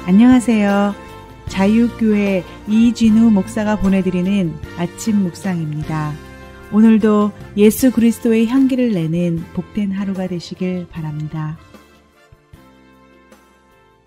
안녕하세요. 자유교회 이진우 목사가 보내드리는 아침 묵상입니다. 오늘도 예수 그리스도의 향기를 내는 복된 하루가 되시길 바랍니다.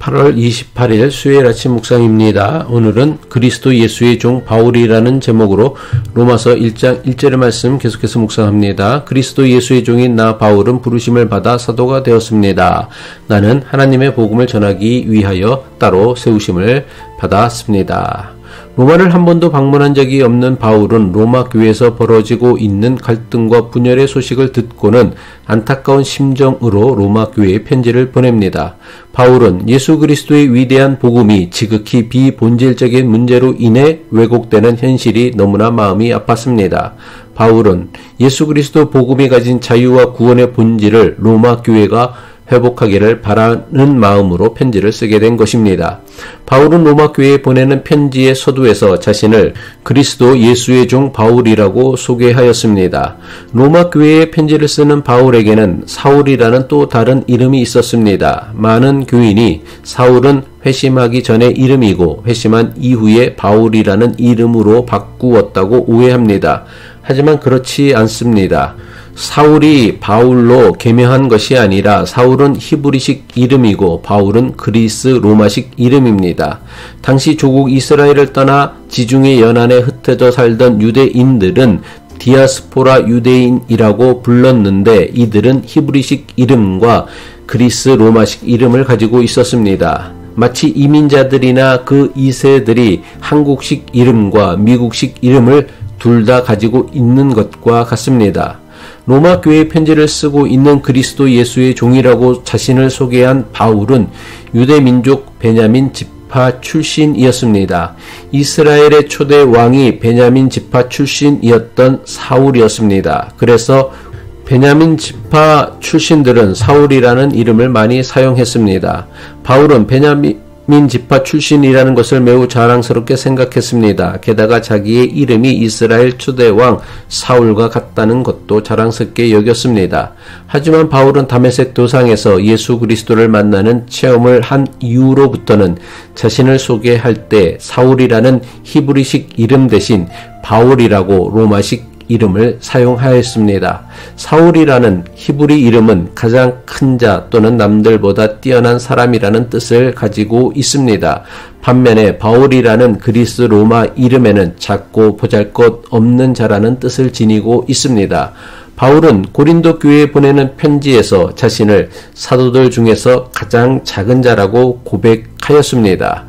8월 28일 수요일 아침 묵상입니다. 오늘은 그리스도 예수의 종 바울이라는 제목으로 로마서 1장 1절의 말씀 계속해서 묵상합니다. 그리스도 예수의 종인 나 바울은 부르심을 받아 사도가 되었습니다. 나는 하나님의 복음을 전하기 위하여 따로 세우심을 받았습니다. 로마를 한 번도 방문한 적이 없는 바울은 로마 교회에서 벌어지고 있는 갈등과 분열의 소식을 듣고는 안타까운 심정으로 로마 교회에 편지를 보냅니다. 바울은 예수 그리스도의 위대한 복음이 지극히 비본질적인 문제로 인해 왜곡되는 현실이 너무나 마음이 아팠습니다. 바울은 예수 그리스도 복음이 가진 자유와 구원의 본질을 로마 교회가 회복하기를 바라는 마음으로 편지를 쓰게 된 것입니다. 바울은 로마 교회에 보내는 편지의 서두에서 자신을 그리스도 예수의 종 바울이라고 소개하였습니다. 로마 교회에 편지를 쓰는 바울에게는 사울이라는 또 다른 이름이 있었습니다. 많은 교인이 사울은 회심하기 전의 이름이고 회심한 이후에 바울이라는 이름으로 바꾸었다고 오해합니다. 하지만 그렇지 않습니다. 사울이 바울로 개명한 것이 아니라 사울은 히브리식 이름이고 바울은 그리스 로마식 이름입니다. 당시 조국 이스라엘을 떠나 지중해 연안에 흩어져 살던 유대인들은 디아스포라 유대인이라고 불렀는데 이들은 히브리식 이름과 그리스 로마식 이름을 가지고 있었습니다. 마치 이민자들이나 그 2세들이 한국식 이름과 미국식 이름을 둘 다 가지고 있는 것과 같습니다. 로마 교회에 편지를 쓰고 있는 그리스도 예수의 종이라고 자신을 소개한 바울은 유대 민족 베냐민 지파 출신이었습니다. 이스라엘의 초대 왕이 베냐민 지파 출신이었던 사울이었습니다. 그래서 베냐민 지파 출신들은 사울이라는 이름을 많이 사용했습니다. 바울은 베냐민 지파 출신이라는 것을 매우 자랑스럽게 생각했습니다. 게다가 자기의 이름이 이스라엘 초대왕 사울과 같다는 것도 자랑스럽게 여겼습니다. 하지만 바울은 다메섹 도상에서 예수 그리스도를 만나는 체험을 한 이후로부터는 자신을 소개할 때 사울이라는 히브리식 이름 대신 바울이라고 로마식 이름을 사용하였습니다. 사울이라는 히브리 이름은 가장 큰 자 또는 남들보다 뛰어난 사람이라는 뜻을 가지고 있습니다. 반면에 바울이라는 그리스 로마 이름에는 작고 보잘것없는 자라는 뜻을 지니고 있습니다. 바울은 고린도 교회에 보내는 편지에서 자신을 사도들 중에서 가장 작은 자라고 고백하였습니다.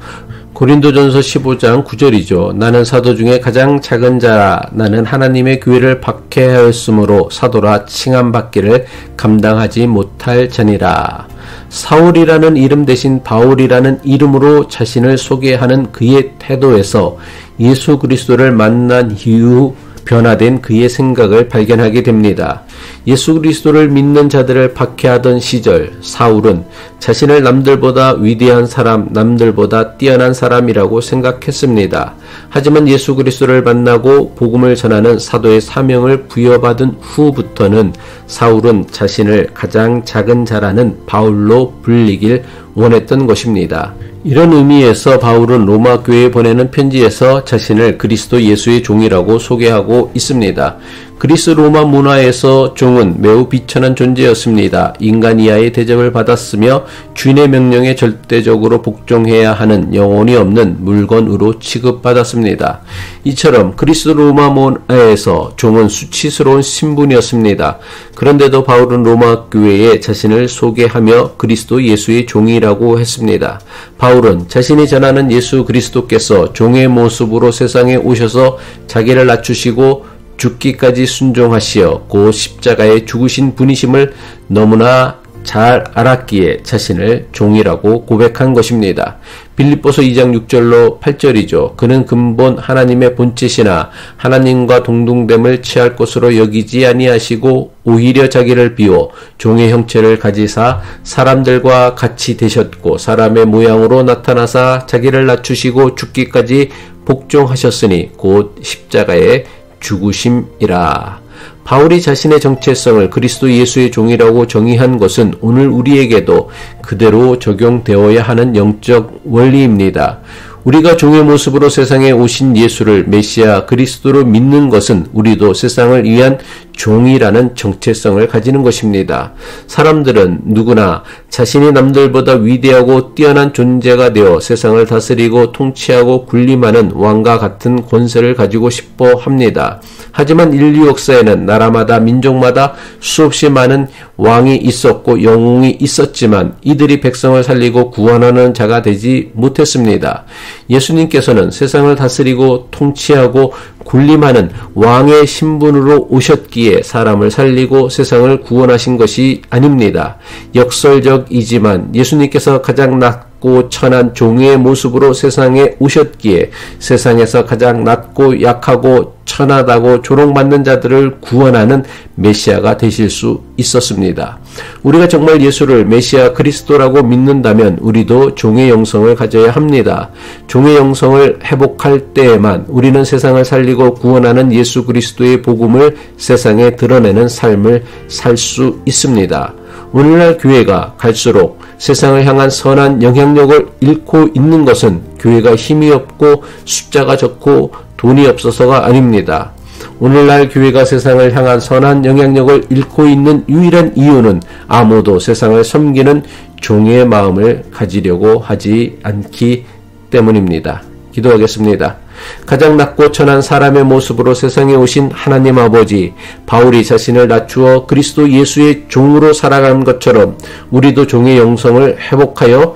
고린도전서 15장 9절이죠. 나는 사도 중에 가장 작은 자라. 나는 하나님의 교회를 박해하였으므로 사도라 칭함받기를 감당하지 못할 자니라. 사울이라는 이름 대신 바울이라는 이름으로 자신을 소개하는 그의 태도에서 예수 그리스도를 만난 이후 변화된 그의 생각을 발견하게 됩니다. 예수 그리스도를 믿는 자들을 박해하던 시절 사울은 자신을 남들보다 위대한 사람, 남들보다 뛰어난 사람이라고 생각했습니다. 하지만 예수 그리스도를 만나고 복음을 전하는 사도의 사명을 부여받은 후부터는 사울은 자신을 가장 작은 자라는 바울로 불리길 원했던 것입니다. 이런 의미에서 바울은 로마 교회에 보내는 편지에서 자신을 그리스도 예수의 종이라고 소개하고 있습니다. 그리스 로마 문화에서 종은 매우 비천한 존재였습니다. 인간 이하의 대접을 받았으며 주인의 명령에 절대적으로 복종해야 하는 영혼이 없는 물건으로 취급받았습니다. 이처럼 그리스 로마 문화에서 종은 수치스러운 신분이었습니다. 그런데도 바울은 로마 교회에 자신을 소개하며 그리스도 예수의 종이라고 했습니다. 바울은 자신이 전하는 예수 그리스도께서 종의 모습으로 세상에 오셔서 자기를 낮추시고 죽기까지 순종하시어 그 십자가에 죽으신 분이심을 너무나 잘 알았기에 자신을 종이라고 고백한 것입니다. 빌립보서 2장 6절로 8절이죠. 그는 근본 하나님의 본체시나 하나님과 동등됨을 취할 것으로 여기지 아니하시고 오히려 자기를 비워 종의 형체를 가지사 사람들과 같이 되셨고 사람의 모양으로 나타나사 자기를 낮추시고 죽기까지 복종하셨으니 곧 십자가에 죽으심이라. 바울이 자신의 정체성을 그리스도 예수의 종이라고 정의한 것은 오늘 우리에게도 그대로 적용되어야 하는 영적 원리입니다. 우리가 종의 모습으로 세상에 오신 예수를 메시아 그리스도로 믿는 것은 우리도 세상을 위한 종이라는 정체성을 가지는 것입니다. 사람들은 누구나 자신이 남들보다 위대하고 뛰어난 존재가 되어 세상을 다스리고 통치하고 군림하는 왕과 같은 권세를 가지고 싶어 합니다. 하지만 인류 역사에는 나라마다 민족마다 수없이 많은 왕이 있었고 영웅이 있었지만 이들이 백성을 살리고 구원하는 자가 되지 못했습니다. 예수님께서는 세상을 다스리고 통치하고 군림하는 왕의 신분으로 오셨기에 사람을 살리고 세상을 구원하신 것이 아닙니다. 역설적이지만 예수님께서 가장 낮고 천한 종의 모습으로 세상에 오셨기에 세상에서 가장 낮고 약하고 천하다고 조롱받는 자들을 구원하는 메시아가 되실 수 있었습니다. 우리가 정말 예수를 메시아 그리스도라고 믿는다면 우리도 종의 영성을 가져야 합니다. 종의 영성을 회복할 때에만 우리는 세상을 살리고 구원하는 예수 그리스도의 복음을 세상에 드러내는 삶을 살 수 있습니다. 오늘날 교회가 갈수록 세상을 향한 선한 영향력을 잃고 있는 것은 교회가 힘이 없고 숫자가 적고 돈이 없어서가 아닙니다. 오늘날 교회가 세상을 향한 선한 영향력을 잃고 있는 유일한 이유는 아무도 세상을 섬기는 종의 마음을 가지려고 하지 않기 때문입니다. 기도하겠습니다. 가장 낮고 천한 사람의 모습으로 세상에 오신 하나님 아버지, 바울이 자신을 낮추어 그리스도 예수의 종으로 살아간 것처럼 우리도 종의 영성을 회복하여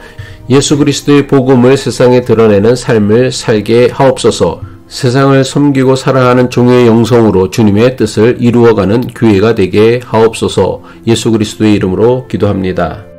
예수 그리스도의 복음을 세상에 드러내는 삶을 살게 하옵소서. 세상을 섬기고 사랑하는 종의 영성으로 주님의 뜻을 이루어가는 교회가 되게 하옵소서. 예수 그리스도의 이름으로 기도합니다.